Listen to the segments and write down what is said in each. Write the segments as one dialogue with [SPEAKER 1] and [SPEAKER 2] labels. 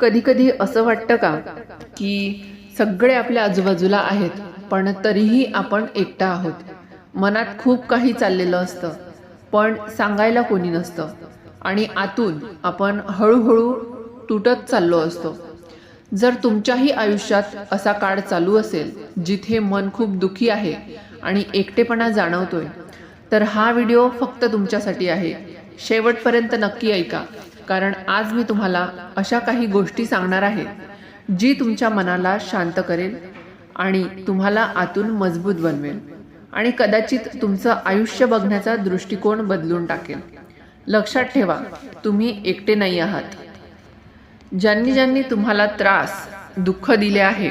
[SPEAKER 1] कधी कधी असं वाटतं का की सगळे आपल्या आजूबाजूला आहेत पण तरीही आपण एकटा आहोत. मनात खूप काही चाललेलं असतं पण सांगायला कोणी नसतं आणि आतून आपण हळूहळू तुटत चाललो असतो. जर तुमच्याही आयुष्यात असा काळ चालू असेल जिथे मन खूप दुखी आहे आणि एकटेपणा जाणवतोय तर हा व्हिडिओ फक्त तुमच्यासाठी आहे. शेवटपर्यंत नक्की ऐका, कारण आज मी तुम्हाला अशा काही गोष्टी सांगणार आहे जी तुमच्या मनाला शांत करेल आणि तुम्हाला आतून मजबूत बनवेल आणि कदाचित तुमचं आयुष्य बघण्याचा दृष्टिकोन बदलून टाकेल. लक्षात ठेवा, तुम्ही एकटे नाही आहात. ज्यांनी ज्यांनी तुम्हाला त्रास दुःख दिले आहे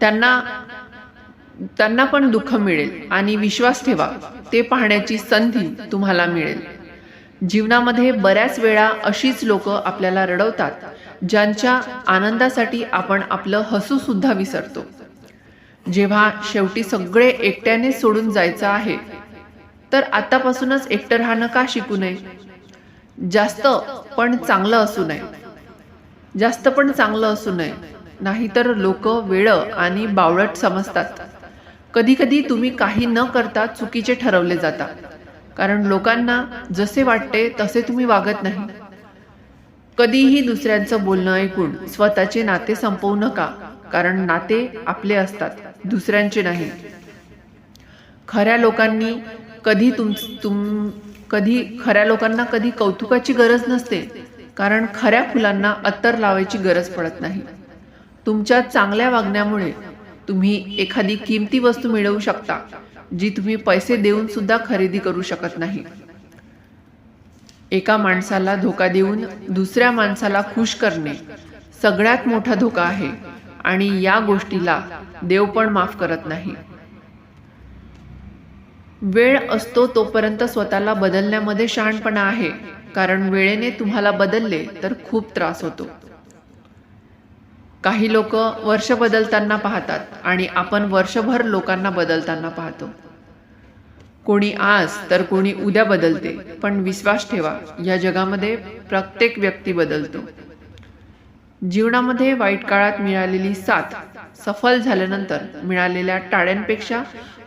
[SPEAKER 1] त्यांना पण दुःख मिळेल आणि विश्वास ठेवा, ते पाहण्याची संधी तुम्हाला मिळेल. जीवनामध्ये बऱ्याच वेळा अशीच लोक आपल्याला रडवतात ज्यांच्या आनंदासाठी आपण आपलं हसू सुद्धा विसरतो. जेव्हा शेवटी सगळे एकट्याने सोडून जायचं आहे तर आतापासूनच एकटं राहणं का शिकू नये? जास्त पण चांगलं असू नये, नाहीतर लोक वेळ आणि बावळट समजतात. कधी कधी तुम्ही काही न करता चुकीचे ठरवले जाता, कारण लोकांना जसे वाटते तसे तुम्ही वागत नाही. कधीही दुसऱ्यांचं बोलणं ऐकून स्वतःचे नाते संपवू नका, कारण नाते आपले असतात, दुसऱ्यांचे नाही. खऱ्या लोकांना कधी कौतुकाची गरज नसते, कारण खऱ्या फुलांना अत्तर लावायची गरज पडत नाही. तुमच्या चांगल्या वागण्यामुळे तुम्ही एखादी किमती वस्तू मिळवू शकता जी तुम्ही पैसे देऊन सुद्धा खरेदी करू शकत नाही. एका माणसाला धोका देऊन दुसऱ्या माणसाला खुश करणे सगळ्यात मोठा धोका आहे आणि या गोष्टीला देव पण माफ करत नाही. वेळ असतो तोपर्यंत स्वतःला बदलण्यामध्ये शहाणपणा आहे, कारण वेळेने तुम्हाला बदलले तर खूप त्रास होतो. काही लोक वर्ष बदलताना पाहतात आणि आपण वर्षभर लोकांना बदलताना पाहतो. कोणी आज तर कोणी उद्या बदलते, पण विश्वास ठेवा, या जगामध्ये प्रत्येक व्यक्ती बदलतो. जीवनामध्ये वाईट काळात मिळालेली साथ सफल झाल्यानंतर मिळालेल्या टाळ्यांपेक्षा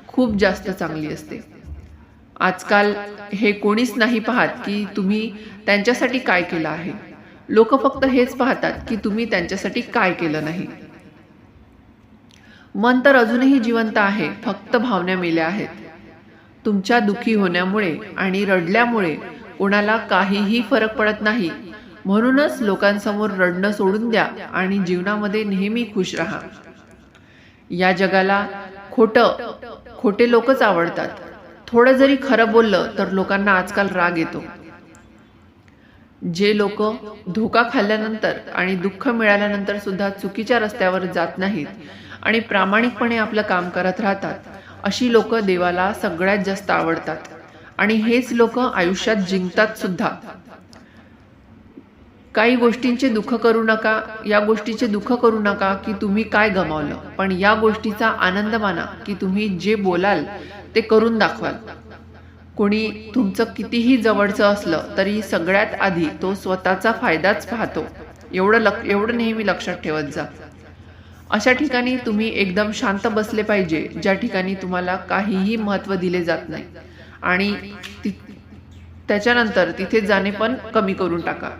[SPEAKER 1] खूप जास्त चांगली असते. आजकाल हे कोणीच नाही पाहत की तुम्ही त्यांच्यासाठी काय केलं आहे. लोक फक्त हेच पाहतात की तुम्ही त्यांच्यासाठी काय केलं नाही. मन तर अजूनही जिवंत आहे, फक्त भावना मेल्या आहेत. तुमच्या दुखी होण्यामुळे आणि रडल्यामुळे कोणाला काहीही फरक पडत नाही. म्हणूनच लोकांसमोर रडणं सोडून द्या आणि जीवनामध्ये नेहमी खुश राहा. या जगाला खोटे लोकच आवडतात. थोडं जरी खरं बोललं तर लोकांना आजकाल राग येतो. जे लोक धोका खाल्ल्यानंतर आणि दुःख मिळाल्यानंतर सुद्धा चुकीच्या रस्त्यावर जात नाहीत आणि प्रामाणिकपणे आपलं काम करत राहतात, अशी लोक देवाला सगळ्यात जास्त आवडतात आणि हेच लोक आयुष्यात जिंकतात सुद्धा. काही गोष्टींचे दुःख करू नका, या गोष्टीचे दुःख करू नका की तुम्ही काय गमावलं, पण या गोष्टीचा आनंद माना की तुम्ही जे बोलाल ते करून दाखवाल. कोणी तुमचं कितीही जवळचं असलं तरी सगळ्यात आधी तो स्वतःचा फायदाच पाहतो, एवढं नेहमी लक्षात ठेवत जा. अशा ठिकाणी तुम्ही एकदम शांत बसले पाहिजे, ज्या ठिकाणी तुम्हाला काहीही महत्त्व दिले जात नाही, आणि त्याच्यानंतर तिथे जाणे पण कमी करून टाका.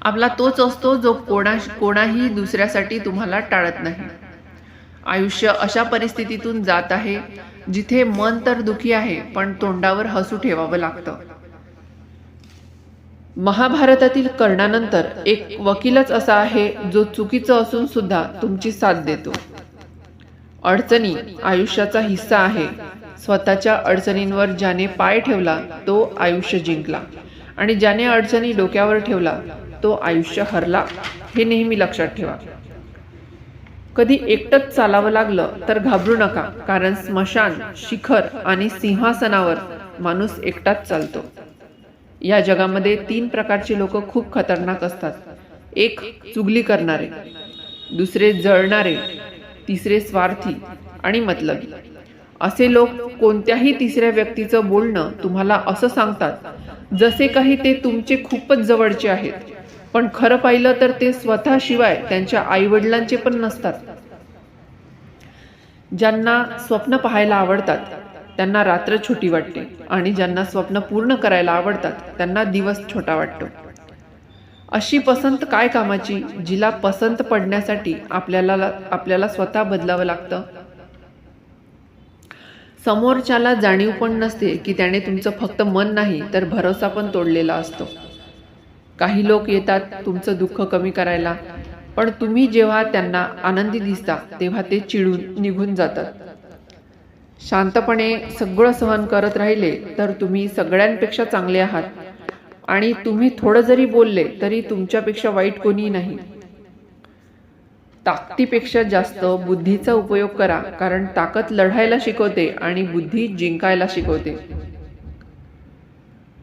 [SPEAKER 1] आपला तोच असतो जो कोणाही दुसऱ्यासाठी तुम्हाला टाळत नाही. आयुष्य अशा परिस्थितीतून जात आहे जिथे मन तर दुखी आहे पण तोंडावर हसू ठेवावं लागतं. महाभारतातील कर्णानंतर एक वकीलच असा आहे जो चुकीचं असून सुद्धा तुमची साथ देतो. अडचणी आयुष्याचा हिस्सा आहे. स्वतःच्या अडचणींवर ज्याने पाय ठेवला तो आयुष्य जिंकला आणि ज्याने अडचणी डोक्यावर ठेवला तो आयुष्य हरला, हे नेहमी लक्षात ठेवा. कधी एकटंच चालावं लागलं तर घाबरू नका, कारण स्मशान, शिखर आणि सिंहासनावर माणूस एकटाच चालतो. या जगामध्ये 3 प्रकारचे लोक खूप खतरनाक असतात. एक चुगली करणारे, दुसरे जळणारे, तिसरे स्वार्थी आणि मतलबी. असे लोक कोणत्याही तिसऱ्या व्यक्तीचं बोलणं तुम्हाला असं सांगतात जसे काही ते तुमचे खूपच जवळचे आहेत. पण खरं पाहिलं तर ते स्वतःशिवाय त्यांच्या आईवडिलांचे पण नसतात. ज्यांना स्वप्न पाहायला आवडतात त्यांना रात्र छोटी वाटते, आणि ज्यांना स्वप्न पूर्ण करायला आवडतात त्यांना दिवस छोटा वाटतो. अशी पसंत काय कामाची, जिला पसंत पडण्यासाठी आपल्याला स्वतः बदलावं लागतं. समोरच्याला जाणीव पण नसते की त्याने तुमचं फक्त मन नाही तर भरोसा पण तोडलेला असतो. काही लोक येतात तुमचं दुःख कमी करायला, पण तुम्ही जेव्हा त्यांना आनंदी दिसता तेव्हा ते चिडून निघून जातात. शांतपणे सगळं सहन करत राहिले तर तुम्ही सगळ्यांपेक्षा चांगले आहात, आणि तुम्ही थोडं जरी बोलले तरी तुमच्यापेक्षा वाईट कोणी नाही. ताकदीपेक्षा जास्त बुद्धीचा उपयोग करा, कारण ताकद लढायला शिकवते आणि बुद्धी जिंकायला शिकवते.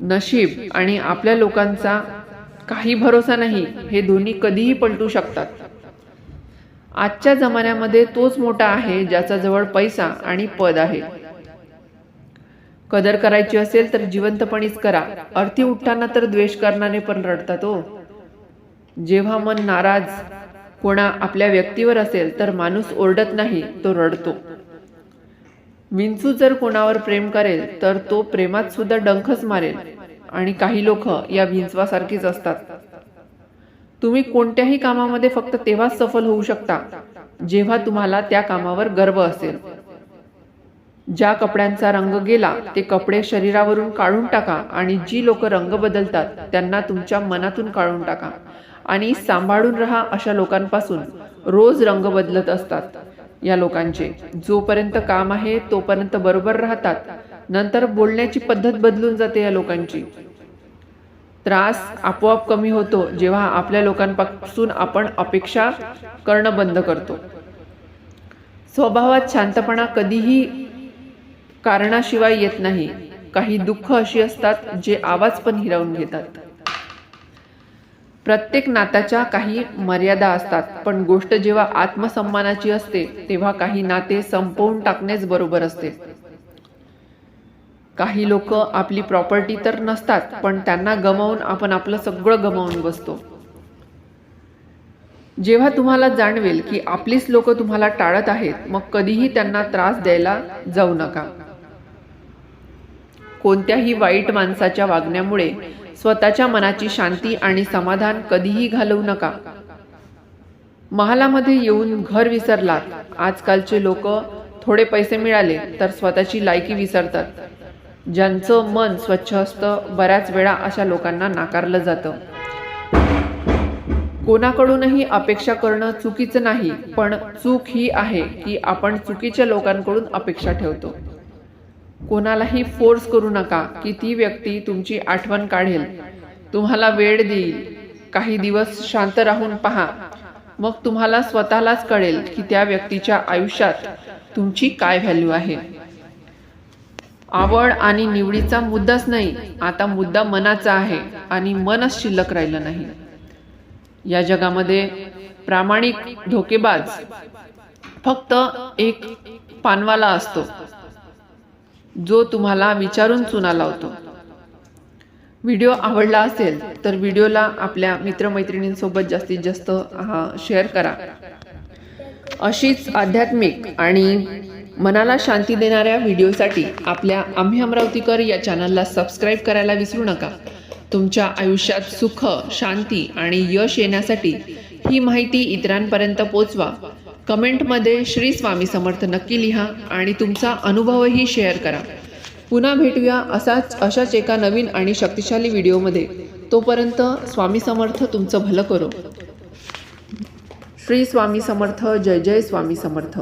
[SPEAKER 1] नशीब आणि आपल्या लोकांचा काही भरोसा नाही, हे दोन्ही कधीही पलटू शकतात. आजच्या जमान्यामध्ये तोच मोठा आहे ज्याच्याजवळ पैसा आणि पद आहे. कदर करायची असेल तर जिवंतपणीच करा. अर्थी उठताना तर द्वेष करणारे पण रडतात हो. जेव्हा मन नाराज कोणा आपल्या व्यक्तीवर असेल तर माणूस ओरडत नाही, तो रडतो. विंचू जर कोणावर प्रेम करेल तर तो प्रेमात सुद्धा डंखच मारेल, आणि काही लोक या विंचवासारखीच असतात. तुम्ही कोणत्याही कामामध्ये फक्त तेव्हाच सफल होऊ शकता जेव्हा तुम्हाला त्या कामावर गर्व असेल. ज्या कपड्यांचा रंग गेला ते कपडे शरीरावरून काढून टाका, आणि जी लोक रंग बदलतात त्यांना तुमच्या मनातून काढून टाका, आणि सांभाळून राहा अशा लोकांपासून. रोज रंग बदलत असतात या लोकांचे. जोपर्यंत काम आहे तोपर्यंत बरोबर राहतात, नंतर बोलण्याची पद्धत बदलून जाते या लोकांची. त्रास आपोआप कमी होतो जेव्हा आपल्या लोकांपासून आपण अपेक्षा करणं बंद करतो. स्वभावात शांतपणा कधीही कारणाशिवाय येत नाही. काही दुःख अशी असतात जे आवाज पण हिरावून घेतात. प्रत्येक नात्याच्या काही मर्यादा असतात, पण गोष्ट जेव्हा आत्मसन्मानाची असते तेव्हा काही नाते संपवून टाकणेच बरोबर असते. काही लोक आपली प्रॉपर्टी तर नसतात, पण त्यांना गमावून आपण आपलं सगळं गमावून बसतो. जेव्हा तुम्हाला जाणवेल की आपलीच लोक तुम्हाला टाळत आहेत, मग कधीही त्यांना त्रास द्यायला जाऊ नका. कोणत्याही वाईट माणसाच्या वागण्यामुळे स्वतःच्या मनाची शांती आणि समाधान कधीही घालवू नका. महालामध्ये येऊन घर विसरलात. आजकालचे लोक थोडे पैसे मिळाले तर स्वतःची लायकी विसरतात. ज्यांचं मन स्वच्छ असतं बऱ्याच वेळा अशा लोकांना नाकारलं जातं. कोणाकडूनही अपेक्षा करणं चुकीचं नाही, पण चूक ही आहे की आपण चुकीच्या लोकांकडून अपेक्षा ठेवतो. कोणालाही फोर्स करू नका की ती व्यक्ती तुमची आठवण काढेल, तुम्हाला वेळ देईल. काही दिवस शांत राहून पहा, मग तुम्हाला स्वतःलाच कळेल की त्या व्यक्तीच्या आयुष्यात तुमची काय व्हॅल्यू आहे. आवड आणि निवडीचा मुद्दाच नाही, आता मुद्दा मनाचा आहे, आणि मनच शिल्लक राहिलं नाही. या जगामध्ये प्रामाणिक धोकेबाज फक्त एक पानवाला असतो, जो तुम्हाला विचारून चुना लावतो. व्हिडिओ आवडला असेल तर व्हिडिओला आपल्या मित्रमैत्रिणींसोबत जास्तीत जास्त शेअर करा. अशीच आध्यात्मिक आणि मनाला शांती देणाऱ्या व्हिडिओसाठी आपल्या आम्ही अमरावतीकर या चॅनलला सबस्क्राईब करायला विसरू नका. तुमच्या आयुष्यात सुख, शांती आणि यश येण्यासाठी ही माहिती इतरांपर्यंत पोचवा. कमेंटमध्ये श्री स्वामी समर्थ नक्की लिहा आणि तुमचा अनुभवही शेअर करा. पुन्हा भेटूया अशाच एका नवीन आणि शक्तिशाली व्हिडिओमध्ये. तोपर्यंत स्वामी समर्थ तुमचं भलं करो. श्री स्वामी समर्थ. जय जय स्वामी समर्थ.